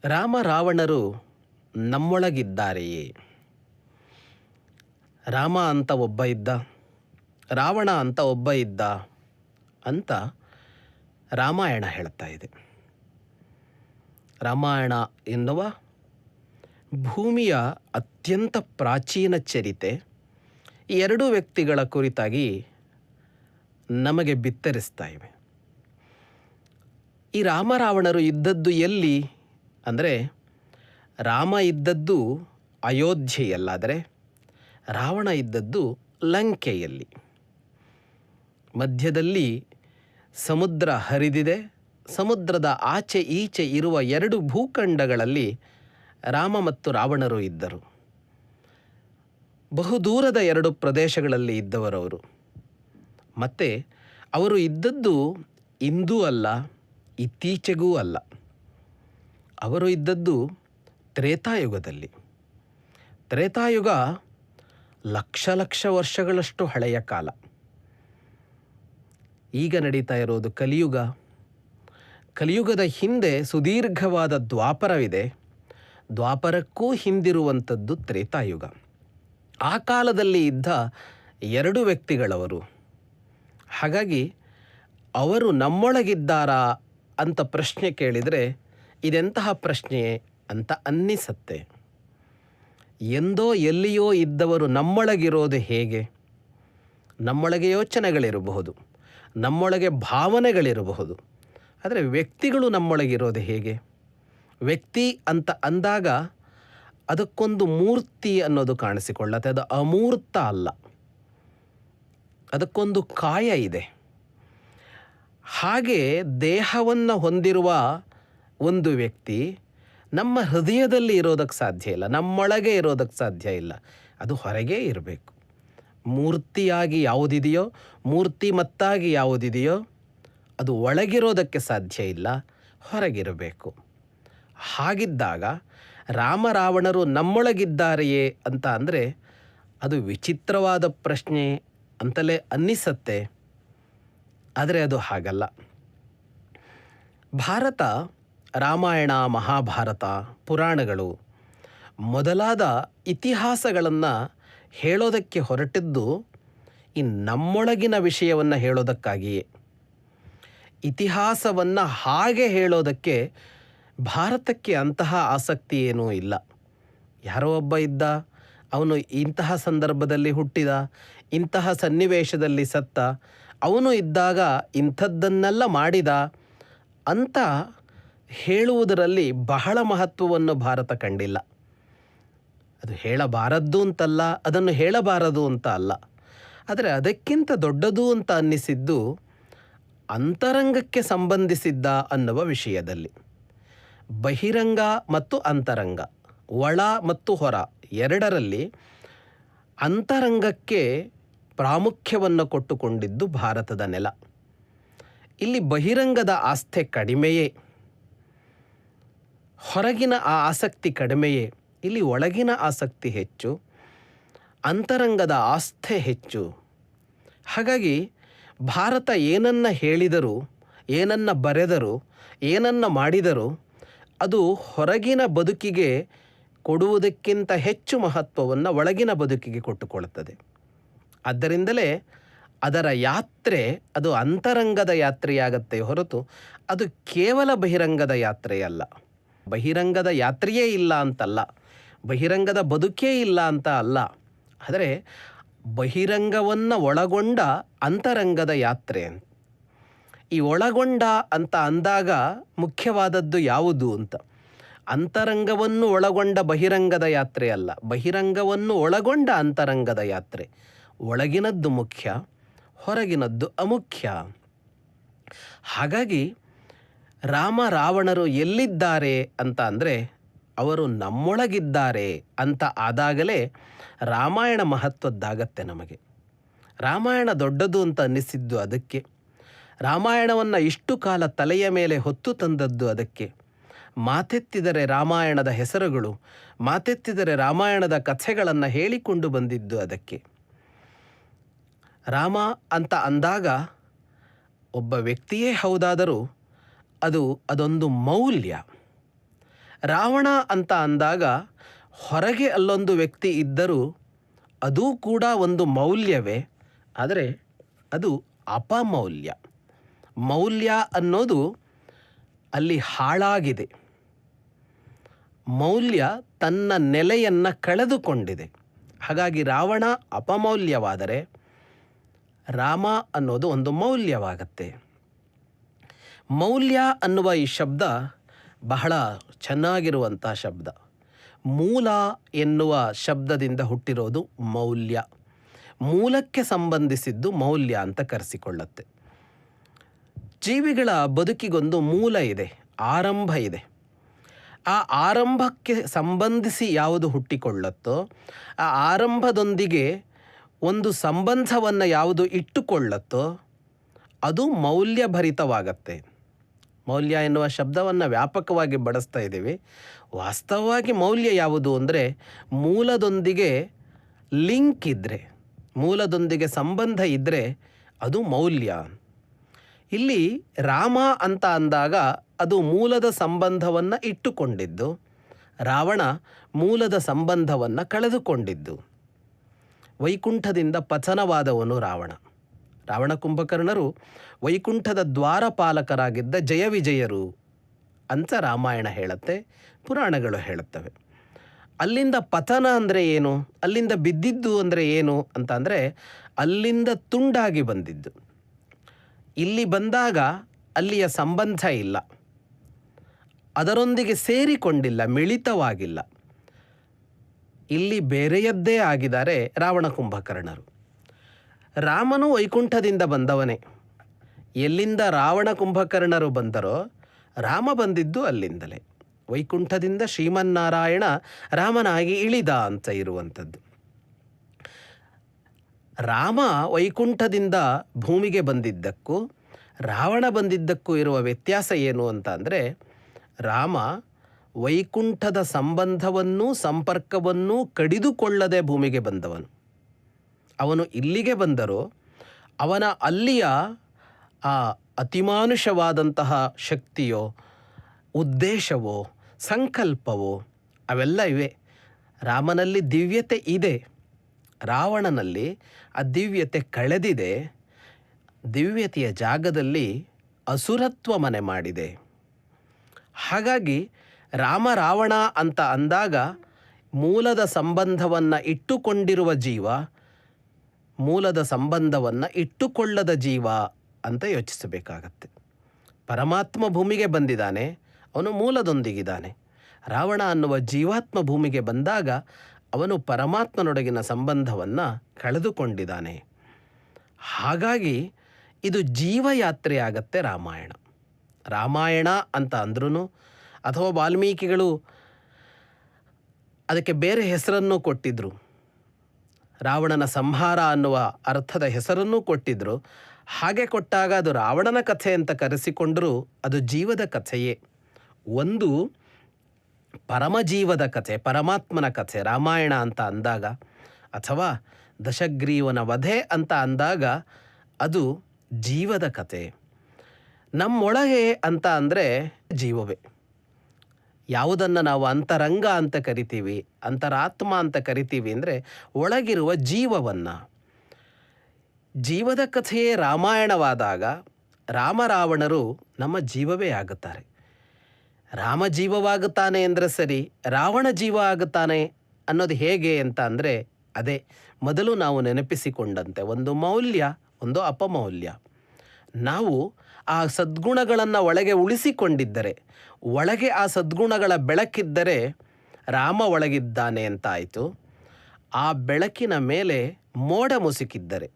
ರಾಮ ರಾವಣರು ನಮ್ಮೊಳಗಿದ್ದಾರೆಯೇ? ರಾಮ ಅಂತ ಒಬ್ಬ ಇದ್ದ, ರಾವಣ ಅಂತ ಒಬ್ಬ ಇದ್ದ ಅಂತ ರಾಮಾಯಣ ಹೇಳ್ತಾ ಇದೆ. ರಾಮಾಯಣ ಎನ್ನುವ ಭೂಮಿಯ ಅತ್ಯಂತ ಪ್ರಾಚೀನ ಚರಿತೆ ಈ ಎರಡೂ ವ್ಯಕ್ತಿಗಳ ಕುರಿತಾಗಿ ನಮಗೆ ಬಿತ್ತರಿಸ್ತಾ ಇವೆ. ಈ ರಾಮರಾವಣರು ಇದ್ದದ್ದು ಎಲ್ಲಿ ಅಂದರೆ, ರಾಮ ಇದ್ದದ್ದು ಅಯೋಧ್ಯೆಯಲ್ಲಾದರೆ ರಾವಣ ಇದ್ದದ್ದು ಲಂಕೆಯಲ್ಲಿ. ಮಧ್ಯದಲ್ಲಿ ಸಮುದ್ರ ಹರಿದಿದೆ. ಸಮುದ್ರದ ಆಚೆ ಈಚೆ ಇರುವ ಎರಡು ಭೂಖಂಡಗಳಲ್ಲಿ ರಾಮ ಮತ್ತು ರಾವಣರು ಇದ್ದರು. ಬಹುದೂರದ ಎರಡು ಪ್ರದೇಶಗಳಲ್ಲಿ ಇದ್ದವರವರು. ಮತ್ತು ಅವರು ಇದ್ದದ್ದು ಇಂದೂ ಅಲ್ಲ, ಇತ್ತೀಚೆಗೂ ಅಲ್ಲ. ಅವರು ಇದ್ದದ್ದು ತ್ರೇತಾಯುಗದಲ್ಲಿ. ತ್ರೇತಾಯುಗ ಲಕ್ಷ ಲಕ್ಷ ವರ್ಷಗಳಷ್ಟು ಹಳೆಯ ಕಾಲ. ಈಗ ನಡೀತಾ ಇರೋದು ಕಲಿಯುಗ. ಕಲಿಯುಗದ ಹಿಂದೆ ಸುದೀರ್ಘವಾದ ದ್ವಾಪರವಿದೆ. ದ್ವಾಪರಕ್ಕೂ ಹಿಂದಿರುವಂಥದ್ದು ತ್ರೇತಾಯುಗ. ಆ ಕಾಲದಲ್ಲಿ ಇದ್ದ ಎರಡು ವ್ಯಕ್ತಿಗಳವರು. ಹಾಗಾಗಿ ಅವರು ನಮ್ಮೊಳಗಿದ್ದಾರಾ ಅಂತ ಪ್ರಶ್ನೆ ಕೇಳಿದರೆ ಇದೆಂತಹ ಪ್ರಶ್ನೆ ಅಂತ ಅನ್ನಿಸತ್ತೆ. ಎಂದೋ ಎಲ್ಲಿಯೋ ಇದ್ದವರು ನಮ್ಮೊಳಗಿರೋದು ಹೇಗೆ? ನಮ್ಮೊಳಗೆ ಯೋಚನೆಗಳಿರಬಹುದು, ನಮ್ಮೊಳಗೆ ಭಾವನೆಗಳಿರಬಹುದು, ಆದರೆ ವ್ಯಕ್ತಿಗಳು ನಮ್ಮೊಳಗಿರೋದು ಹೇಗೆ? ವ್ಯಕ್ತಿ ಅಂತ ಅಂದಾಗ ಅದಕ್ಕೊಂದು ಮೂರ್ತಿ ಅನ್ನೋದು ಕಾಣಿಸಿಕೊಳ್ಳುತ್ತೆ. ಅದು ಅಮೂರ್ತ ಅಲ್ಲ, ಅದಕ್ಕೊಂದು ಕಾಯ ಇದೆ. ಹಾಗೆ ದೇಹವನ್ನು ಹೊಂದಿರುವ ಒಂದು ವ್ಯಕ್ತಿ ನಮ್ಮ ಹೃದಯದಲ್ಲಿ ಇರೋದಕ್ಕೆ ಸಾಧ್ಯ ಇಲ್ಲ, ನಮ್ಮೊಳಗೆ ಇರೋದಕ್ಕೆ ಸಾಧ್ಯ ಇಲ್ಲ. ಅದು ಹೊರಗೆ ಇರಬೇಕು. ಮೂರ್ತಿಯಾಗಿ ಯಾವುದಿದೆಯೋ, ಮೂರ್ತಿಮತ್ತಾಗಿ ಯಾವುದಿದೆಯೋ ಅದು ಒಳಗಿರೋದಕ್ಕೆ ಸಾಧ್ಯ ಇಲ್ಲ, ಹೊರಗಿರಬೇಕು. ಹಾಗಿದ್ದಾಗ ರಾಮರಾವಣರು ನಮ್ಮೊಳಗಿದ್ದಾರೆಯೇ ಅಂತ ಅಂದರೆ ಅದು ವಿಚಿತ್ರವಾದ ಪ್ರಶ್ನೆ ಅಂತಲೇ ಅನ್ನಿಸತ್ತೆ. ಆದರೆ ಅದು ಹಾಗಲ್ಲ. ಭಾರತ, ರಾಮಾಯಣ, ಮಹಾಭಾರತ, ಪುರಾಣಗಳು ಮೊದಲಾದ ಇತಿಹಾಸಗಳನ್ನು ಹೇಳೋದಕ್ಕೆ ಹೊರಟಿದ್ದು ಈ ನಮ್ಮೊಳಗಿನ ವಿಷಯವನ್ನು ಹೇಳೋದಕ್ಕಾಗಿಯೇ. ಇತಿಹಾಸವನ್ನು ಹಾಗೆ ಹೇಳೋದಕ್ಕೆ ಭಾರತಕ್ಕೆ ಅಂತಹ ಆಸಕ್ತಿ ಏನೂ ಇಲ್ಲ. ಯಾರೋ ಒಬ್ಬ ಇದ್ದ, ಅವನು ಇಂತಹ ಸಂದರ್ಭದಲ್ಲಿ ಹುಟ್ಟಿದ, ಇಂತಹ ಸನ್ನಿವೇಶದಲ್ಲಿ ಸತ್ತ, ಅವನು ಇದ್ದಾಗ ಇಂಥದ್ದನ್ನೆಲ್ಲ ಮಾಡಿದ ಅಂತ ಹೇಳುವುದರಲ್ಲಿ ಬಹಳ ಮಹತ್ವವನ್ನು ಭಾರತ ಕಂಡಿಲ್ಲ. ಅದು ಹೇಳಬಾರದ್ದು ಅಂತಲ್ಲ, ಅದನ್ನು ಹೇಳಬಾರದು ಅಂತ ಅಲ್ಲ. ಆದರೆ ಅದಕ್ಕಿಂತ ದೊಡ್ಡದು ಅಂತ ಅನ್ನಿಸಿದ್ದು ಅಂತರಂಗಕ್ಕೆ ಸಂಬಂಧಿಸಿದ್ದ ಅನ್ನುವ ವಿಷಯದಲ್ಲಿ. ಬಹಿರಂಗ ಮತ್ತು ಅಂತರಂಗ, ಒಳ ಮತ್ತು ಹೊರ ಎರಡರಲ್ಲಿ ಅಂತರಂಗಕ್ಕೆ ಪ್ರಾಮುಖ್ಯವನ್ನು ಕೊಟ್ಟುಕೊಂಡಿದ್ದು ಭಾರತದ ನೆಲ. ಇಲ್ಲಿ ಬಹಿರಂಗದ ಆಸ್ಥೆ ಕಡಿಮೆಯೇ, ಹೊರಗಿನ ಆ ಆಸಕ್ತಿ ಕಡಿಮೆಯೇ. ಇಲ್ಲಿ ಒಳಗಿನ ಆಸಕ್ತಿ ಹೆಚ್ಚು, ಅಂತರಂಗದ ಆಸ್ಥೆ ಹೆಚ್ಚು. ಹಾಗಾಗಿ ಭಾರತ ಏನನ್ನ ಹೇಳಿದರೂ, ಏನನ್ನ ಬರೆದರೂ, ಏನನ್ನ ಮಾಡಿದರೂ ಅದು ಹೊರಗಿನ ಬದುಕಿಗೆ ಕೊಡುವುದಕ್ಕಿಂತ ಹೆಚ್ಚು ಮಹತ್ವವನ್ನು ಒಳಗಿನ ಬದುಕಿಗೆ ಕೊಟ್ಟುಕೊಳ್ಳುತ್ತದೆ. ಆದ್ದರಿಂದಲೇ ಅದರ ಯಾತ್ರೆ ಅದು ಅಂತರಂಗದ ಯಾತ್ರೆಯಾಗತ್ತೆ ಹೊರತು ಅದು ಕೇವಲ ಬಹಿರಂಗದ ಯಾತ್ರೆಯಲ್ಲ. ಬಹಿರಂಗದ ಯಾತ್ರೆಯೇ ಇಲ್ಲ ಅಂತಲ್ಲ, ಬಹಿರಂಗದ ಬದುಕೇ ಇಲ್ಲ ಅಂತ ಅಲ್ಲ. ಆದರೆ ಬಹಿರಂಗವನ್ನು ಒಳಗೊಂಡ ಅಂತರಂಗದ ಯಾತ್ರೆ. ಈ ಒಳಗೊಂಡ ಅಂತ ಅಂದಾಗ ಮುಖ್ಯವಾದದ್ದು ಯಾವುದು ಅಂತ, ಅಂತರಂಗವನ್ನು ಒಳಗೊಂಡ ಬಹಿರಂಗದ ಯಾತ್ರೆ ಅಲ್ಲ, ಬಹಿರಂಗವನ್ನು ಒಳಗೊಂಡ ಅಂತರಂಗದ ಯಾತ್ರೆ. ಒಳಗಿನದ್ದು ಮುಖ್ಯ, ಹೊರಗಿನದ್ದು ಅಮುಖ್ಯ. ಹಾಗಾಗಿ ರಾಮ ರಾವಣರು ಎಲ್ಲಿದ್ದಾರೆ ಅಂತ ಅಂದರೆ ಅವರು ನಮ್ಮೊಳಗಿದ್ದಾರೆ ಅಂತ ಆದಾಗಲೇ ರಾಮಾಯಣ ಮಹತ್ವದ್ದಾಗತ್ತೆ ನಮಗೆ. ರಾಮಾಯಣ ದೊಡ್ಡದು ಅಂತ ಅನ್ನಿಸಿದ್ದು ಅದಕ್ಕೆ. ರಾಮಾಯಣವನ್ನು ಇಷ್ಟು ಕಾಲ ತಲೆಯ ಮೇಲೆ ಹೊತ್ತು ತಂದದ್ದು ಅದಕ್ಕೆ. ಮಾತೆತ್ತಿದರೆ ರಾಮಾಯಣದ ಹೆಸರುಗಳು, ಮಾತೆತ್ತಿದರೆ ರಾಮಾಯಣದ ಕಥೆಗಳನ್ನು ಹೇಳಿಕೊಂಡು ಬಂದಿದ್ದು ಅದಕ್ಕೆ. ರಾಮ ಅಂತ ಅಂದಾಗ ಒಬ್ಬ ವ್ಯಕ್ತಿಯೇ ಹೌದಾದರೂ ಅದೊಂದು ಮೌಲ್ಯ. ರಾವಣ ಅಂತ ಅಂದಾಗ ಹೊರಗೆ ಅಲ್ಲೊಂದು ವ್ಯಕ್ತಿ ಇದ್ದರೂ ಅದೂ ಕೂಡ ಒಂದು ಮೌಲ್ಯವೇ, ಆದರೆ ಅದು ಅಪಮೌಲ್ಯ. ಮೌಲ್ಯ ಅನ್ನೋದು ಅಲ್ಲಿ ಹಾಳಾಗಿದೆ. ಮೌಲ್ಯ ತನ್ನ ನೆಲೆಯನ್ನು ಕಳೆದುಕೊಂಡಿದೆ. ಹಾಗಾಗಿ ರಾವಣ ಅಪಮೌಲ್ಯವಾದರೆ ರಾಮ ಅನ್ನೋದು ಒಂದು ಮೌಲ್ಯವಾಗತ್ತೆ. ಮೌಲ್ಯ ಅನ್ನುವ ಈ ಶಬ್ದ ಬಹಳ ಚೆನ್ನಾಗಿರುವಂಥ ಶಬ್ದ. ಮೂಲ ಎನ್ನುವ ಶಬ್ದದಿಂದ ಹುಟ್ಟಿರೋದು ಮೌಲ್ಯ. ಮೂಲಕ್ಕೆ ಸಂಬಂಧಿಸಿದ್ದು ಮೌಲ್ಯ ಅಂತ ಕರೆಸಿಕೊಳ್ಳುತ್ತೆ. ಜೀವಿಗಳ ಬದುಕಿಗೊಂದು ಮೂಲ ಇದೆ, ಆರಂಭ ಇದೆ. ಆ ಆರಂಭಕ್ಕೆ ಸಂಬಂಧಿಸಿ ಯಾವುದು ಹುಟ್ಟಿಕೊಳ್ಳುತ್ತೋ, ಆ ಆರಂಭದೊಂದಿಗೆ ಒಂದು ಸಂಬಂಧವನ್ನು ಯಾವುದು ಇಟ್ಟುಕೊಳ್ಳುತ್ತೋ ಅದು ಮೌಲ್ಯಭರಿತವಾಗತ್ತೆ. ಮೌಲ್ಯ ಎನ್ನುವ ಶಬ್ದವನ್ನು ವ್ಯಾಪಕವಾಗಿ ಬಳಸ್ತಾ ಇದ್ದೀವಿ. ವಾಸ್ತವವಾಗಿ ಮೌಲ್ಯ ಯಾವುದು ಅಂದರೆ ಮೂಲದೊಂದಿಗೆ ಲಿಂಕ್ ಇದ್ದರೆ, ಮೂಲದೊಂದಿಗೆ ಸಂಬಂಧ ಇದ್ದರೆ ಅದು ಮೌಲ್ಯ. ಇಲ್ಲಿ ರಾಮ ಅಂತ ಅಂದಾಗ ಅದು ಮೂಲದ ಸಂಬಂಧವನ್ನು ಇಟ್ಟುಕೊಂಡಿದ್ದು, ರಾವಣ ಮೂಲದ ಸಂಬಂಧವನ್ನು ಕಳೆದುಕೊಂಡಿದ್ದು. ವೈಕುಂಠದಿಂದ ಪತನವಾದವನು ರಾವಣ. ರಾವಣ ಕುಂಭಕರ್ಣರು ವೈಕುಂಠದ ದ್ವಾರಪಾಲಕರಾಗಿದ್ದ ಜಯವಿಜಯರು ಅಂತ ರಾಮಾಯಣ ಹೇಳುತ್ತೆ, ಪುರಾಣಗಳು ಹೇಳುತ್ತವೆ. ಅಲ್ಲಿಂದ ಪತನ ಅಂದರೆ ಏನು, ಅಲ್ಲಿಂದ ಬಿದ್ದಿದ್ದು ಅಂದರೆ ಏನು ಅಂತ ಅಂದರೆ ಅಲ್ಲಿಂದ ತುಂಡಾಗಿ ಬಂದಿದ್ದು. ಇಲ್ಲಿ ಬಂದಾಗ ಅಲ್ಲಿಯ ಸಂಬಂಧ ಇಲ್ಲ, ಅದರೊಂದಿಗೆ ಸೇರಿಕೊಂಡಿಲ್ಲ, ಮಿಳಿತವಾಗಿಲ್ಲ. ಇಲ್ಲಿ ಬೇರೆಯದ್ದೇ ಆಗಿದ್ದಾರೆ ರಾವಣ ಕುಂಭಕರ್ಣರು. ರಾಮನು ವೈಕುಂಠದಿಂದ ಬಂದವನೇ. ಎಲ್ಲಿಂದ ರಾವಣ ಕುಂಭಕರ್ಣರು ಬಂದರೋ ರಾಮ ಬಂದಿದ್ದು ಅಲ್ಲಿಂದಲೇ. ವೈಕುಂಠದಿಂದ ಶ್ರೀಮನ್ನಾರಾಯಣ ರಾಮನಾಗಿ ಇಳಿದ ಅಂತ ಇರುವಂಥದ್ದು. ರಾಮ ವೈಕುಂಠದಿಂದ ಭೂಮಿಗೆ ಬಂದಿದ್ದಕ್ಕೂ ರಾವಣ ಬಂದಿದ್ದಕ್ಕೂ ಇರುವ ವ್ಯತ್ಯಾಸ ಏನು ಅಂತ ಅಂದರೆ, ರಾಮ ವೈಕುಂಠದ ಸಂಬಂಧವನ್ನೂ ಸಂಪರ್ಕವನ್ನೂ ಕಡಿದುಕೊಳ್ಳದೆ ಭೂಮಿಗೆ ಬಂದವನು. ಅವನು ಇಲ್ಲಿಗೆ ಬಂದರೂ ಅವನ ಅಲ್ಲಿಯ ಆ ಅತಿಮಾನುಷವಾದಂತಹ ಶಕ್ತಿಯೋ ಉದ್ದೇಶವೋ ಸಂಕಲ್ಪವೋ ಅವೆಲ್ಲ ಇವೆ. ರಾಮನಲ್ಲಿ ದಿವ್ಯತೆ ಇದೆ, ರಾವಣನಲ್ಲಿ ಆ ದಿವ್ಯತೆ ಕಳೆದಿದೆ. ದಿವ್ಯತೆಯ ಜಾಗದಲ್ಲಿ ಅಸುರತ್ವ ಮನೆ ಮಾಡಿದೆ. ಹಾಗಾಗಿ ರಾಮ ರಾವಣ ಅಂತ ಅಂದಾಗ ಮೂಲದ ಸಂಬಂಧವನ್ನು ಇಟ್ಟುಕೊಂಡಿರುವ ಜೀವ, ಮೂಲದ ಸಂಬಂಧವನ್ನು ಇಟ್ಟುಕೊಳ್ಳದ ಜೀವ ಅಂತ ಯೋಚಿಸಬೇಕಾಗತ್ತೆ. ಪರಮಾತ್ಮ ಭೂಮಿಗೆ ಬಂದಿದ್ದಾನೆ, ಅವನು ಮೂಲದೊಂದಿಗಿದ್ದಾನೆ. ರಾವಣ ಅನ್ನುವ ಜೀವಾತ್ಮ ಭೂಮಿಗೆ ಬಂದಾಗ ಅವನು ಪರಮಾತ್ಮನೊಡಗಿನ ಸಂಬಂಧವನ್ನು ಕಳೆದುಕೊಂಡಿದ್ದಾನೆ. ಹಾಗಾಗಿ ಇದು ಜೀವಯಾತ್ರೆಯಾಗತ್ತೆ ರಾಮಾಯಣ. ರಾಮಾಯಣ ಅಂತ ಅಂದ್ರೂ ಅಥವಾ ವಾಲ್ಮೀಕಿಗಳು ಅದಕ್ಕೆ ಬೇರೆ ಹೆಸರನ್ನು ಕೊಟ್ಟಿದ್ರು, ರಾವಣನ ಸಂಹಾರ ಅನ್ನುವ ಅರ್ಥದ ಹೆಸರನ್ನೂ ಕೊಟ್ಟಿದ್ರು. ಹಾಗೆ ಕೊಟ್ಟಾಗ ಅದು ರಾವಣನ ಕಥೆ ಅಂತ ಕರೆಸಿಕೊಂಡರೂ ಅದು ಜೀವದ ಕಥೆಯೇ. ಒಂದು ಪರಮಜೀವದ ಕಥೆ, ಪರಮಾತ್ಮನ ಕಥೆ ರಾಮಾಯಣ ಅಂತ ಅಂದಾಗ, ಅಥವಾ ದಶಗ್ರೀವನ ವಧೆ ಅಂತ ಅಂದಾಗ ಅದು ಜೀವದ ಕಥೆ. ನಮ್ಮೊಳಗೆ ಅಂತ ಅಂದರೆ ಜೀವವೇ. ಯಾವುದನ್ನು ನಾವು ಅಂತರಂಗ ಅಂತ ಕರಿತೀವಿ, ಅಂತರಾತ್ಮ ಅಂತ ಕರಿತೀವಿ ಅಂದರೆ ಒಳಗಿರುವ ಜೀವವನ್ನು. ಜೀವದ ಕಥೆಯೇ ರಾಮಾಯಣವಾದಾಗ ರಾಮರಾವಣರು ನಮ್ಮ ಜೀವವೇ ಆಗುತ್ತಾರೆ. ರಾಮ ಜೀವವಾಗುತ್ತಾನೆ ಅಂದರೆ ಸರಿ, ರಾವಣ ಜೀವ ಆಗುತ್ತಾನೆ ಅನ್ನೋದು ಹೇಗೆ ಅಂತ ಅಂದರೆ ಅದೇ ಮೊದಲು ನಾವು ನೆನಪಿಸಿಕೊಂಡಂತೆ ಒಂದು ಮೌಲ್ಯ, ಒಂದು ಅಪಮೌಲ್ಯ. ನಾವು ಆ ಸದ್ಗುಣಗಳನ್ನು ಒಳಗೆ ಉಳಿಸಿಕೊಂಡಿದ್ದರೆ, ಒಳಗೆ ಆ ಸದ್ಗುಣಗಳ ಬೆಳಕಿದ್ದರೆ ರಾಮ ಒಳಗಿದ್ದಾನೆ ಅಂತಾಯಿತು. ಆ ಬೆಳಕಿನ ಮೇಲೆ ಮೋಡ ಮುಸುಕಿದ್ದರೆ,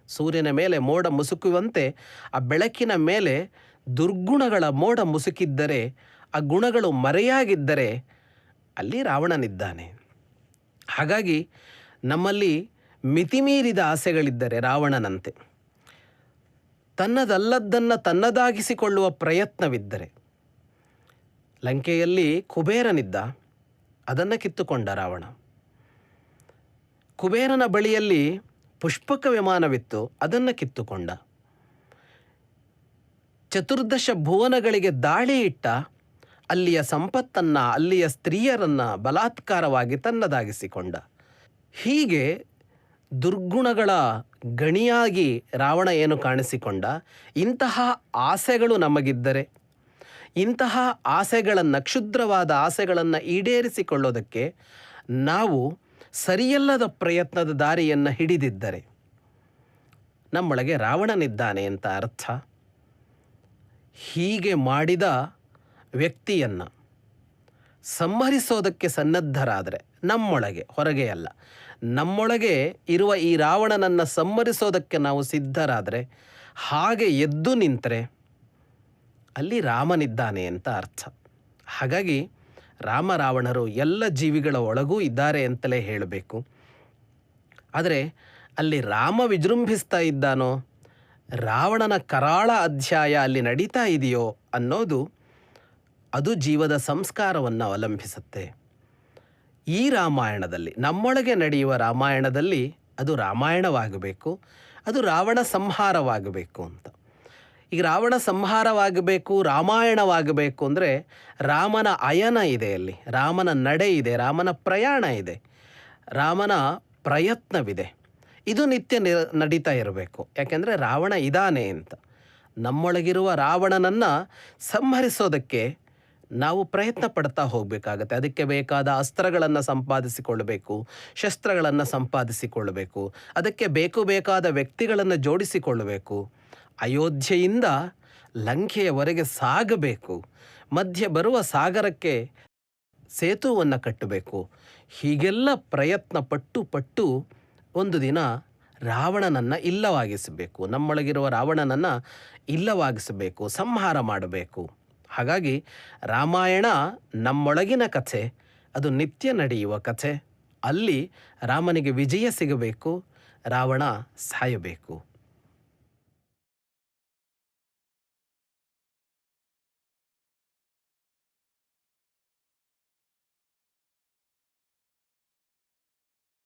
ಸೂರ್ಯನ ಮೇಲೆ ಮೋಡ ಮುಸುಕುವಂತೆ ಆ ಬೆಳಕಿನ ಮೇಲೆ ದುರ್ಗುಣಗಳ ಮೋಡ ಮುಸುಕಿದ್ದರೆ, ಆ ಗುಣಗಳು ಮರೆಯಾಗಿದ್ದರೆ ಅಲ್ಲಿ ರಾವಣನಿದ್ದಾನೆ. ಹಾಗಾಗಿ ನಮ್ಮಲ್ಲಿ ಮಿತಿಮೀರಿದ ಆಸೆಗಳಿದ್ದರೆ ರಾವಣನಂತೆ, ತನ್ನದಲ್ಲದ್ದನ್ನು ತನ್ನದಾಗಿಸಿಕೊಳ್ಳುವ ಪ್ರಯತ್ನವಿದ್ದರೆ, ಲಂಕೆಯಲ್ಲಿ ಕುಬೇರನಿದ್ದ, ಅದನ್ನು ಕಿತ್ತುಕೊಂಡ ರಾವಣ. ಕುಬೇರನ ಬಳಿಯಲ್ಲಿ ಪುಷ್ಪಕ ವಿಮಾನವಿತ್ತು, ಅದನ್ನು ಕಿತ್ತುಕೊಂಡ. ಚತುರ್ದಶ ಭುವನಗಳಿಗೆ ದಾಳಿ ಇಟ್ಟ, ಅಲ್ಲಿಯ ಸಂಪತ್ತನ್ನು, ಅಲ್ಲಿಯ ಸ್ತ್ರೀಯರನ್ನು ಬಲಾತ್ಕಾರವಾಗಿ ತನ್ನದಾಗಿಸಿಕೊಂಡ. ಹೀಗೆ ದುರ್ಗುಣಗಳ ಗಣಿಯಾಗಿ ರಾವಣ ಏನು ಕಾಣಿಸಿಕೊಂಡ. ಇಂತಹ ಆಸೆಗಳು ನಮಗಿದ್ದರೆ, ಇಂತಹ ಆಸೆಗಳನ್ನು, ಕ್ಷುದ್ರವಾದ ಆಸೆಗಳನ್ನು ಈಡೇರಿಸಿಕೊಳ್ಳೋದಕ್ಕೆ ನಾವು ಸರಿಯಲ್ಲದ ಪ್ರಯತ್ನದ ದಾರಿಯನ್ನು ಹಿಡಿದಿದ್ದರೆ ನಮ್ಮೊಳಗೆ ರಾವಣನಿದ್ದಾನೆ ಅಂತ ಅರ್ಥ. ಹೀಗೆ ಮಾಡಿದ ವ್ಯಕ್ತಿಯನ್ನು ಸಂಹರಿಸೋದಕ್ಕೆ ಸನ್ನದ್ಧರಾದರೆ, ನಮ್ಮೊಳಗೆ, ಹೊರಗೆ ಅಲ್ಲ, ನಮ್ಮೊಳಗೆ ಇರುವ ಈ ರಾವಣನನ್ನು ಸಂಹರಿಸೋದಕ್ಕೆ ನಾವು ಸಿದ್ಧರಾದರೆ, ಹಾಗೆ ಎದ್ದು ನಿಂತರೆ ಅಲ್ಲಿ ರಾಮನಿದ್ದಾನೆ ಅಂತ ಅರ್ಥ. ಹಾಗಾಗಿ ರಾಮರಾವಣರು ಎಲ್ಲ ಜೀವಿಗಳ ಒಳಗೂ ಇದ್ದಾರೆ ಅಂತಲೇ ಹೇಳಬೇಕು. ಆದರೆ ಅಲ್ಲಿ ರಾಮ ವಿಜೃಂಭಿಸ್ತಾ ಇದ್ದಾನೋ, ರಾವಣನ ಕರಾಳ ಅಧ್ಯಾಯ ಅಲ್ಲಿ ನಡೀತಾ ಇದೆಯೋ ಅನ್ನೋದು ಅದು ಜೀವದ ಸಂಸ್ಕಾರವನ್ನು ಅವಲಂಬಿಸುತ್ತೆ. ಈ ರಾಮಾಯಣದಲ್ಲಿ, ನಮ್ಮೊಳಗೆ ನಡೆಯುವ ರಾಮಾಯಣದಲ್ಲಿ ಅದು ರಾಮಾಯಣವಾಗಬೇಕು, ಅದು ರಾವಣ ಸಂಹಾರವಾಗಬೇಕು ಅಂತ. ಈಗ ರಾವಣ ಸಂಹಾರವಾಗಬೇಕು, ರಾಮಾಯಣವಾಗಬೇಕು ಅಂದರೆ ರಾಮನ ಅಯನ ಇದೆ, ಅಲ್ಲಿ ರಾಮನ ನಡೆ ಇದೆ, ರಾಮನ ಪ್ರಯಾಣ ಇದೆ, ರಾಮನ ಪ್ರಯತ್ನವಿದೆ. ಇದು ನಿತ್ಯ ನಡೀತಾ ಇರಬೇಕು. ಯಾಕೆಂದರೆ ರಾವಣ ಇದ್ದಾನೆ ಅಂತ. ನಮ್ಮೊಳಗಿರುವ ರಾವಣನನ್ನು ಸಂಹರಿಸೋದಕ್ಕೆ ನಾವು ಪ್ರಯತ್ನ ಪಡ್ತಾ ಹೋಗಬೇಕಾಗತ್ತೆ. ಅದಕ್ಕೆ ಬೇಕಾದ ಅಸ್ತ್ರಗಳನ್ನು ಸಂಪಾದಿಸಿಕೊಳ್ಳಬೇಕು, ಶಸ್ತ್ರಗಳನ್ನು ಸಂಪಾದಿಸಿಕೊಳ್ಳಬೇಕು, ಅದಕ್ಕೆ ಬೇಕಾದ ವ್ಯಕ್ತಿಗಳನ್ನು ಜೋಡಿಸಿಕೊಳ್ಳಬೇಕು. ಅಯೋಧ್ಯೆಯಿಂದ ಲಂಕೆಯವರೆಗೆ ಸಾಗಬೇಕು, ಮಧ್ಯೆ ಬರುವ ಸಾಗರಕ್ಕೆ ಸೇತುವನ್ನು ಕಟ್ಟಬೇಕು. ಹೀಗೆಲ್ಲ ಪ್ರಯತ್ನ ಪಟ್ಟು ಒಂದು ದಿನ ರಾವಣನನ್ನು ಇಲ್ಲವಾಗಿಸಬೇಕು, ನಮ್ಮೊಳಗಿರುವ ರಾವಣನನ್ನು ಇಲ್ಲವಾಗಿಸಬೇಕು, ಸಂಹಾರ ಮಾಡಬೇಕು. ಹಾಗಾಗಿ ರಾಮಾಯಣ ನಮ್ಮೊಳಗಿನ ಕಥೆ, ಅದು ನಿತ್ಯ ನಡೆಯುವ ಕಥೆ. ಅಲ್ಲಿ ರಾಮನಿಗೆ ವಿಜಯ ಸಿಗಬೇಕು, ರಾವಣ ಸಾಯಬೇಕು.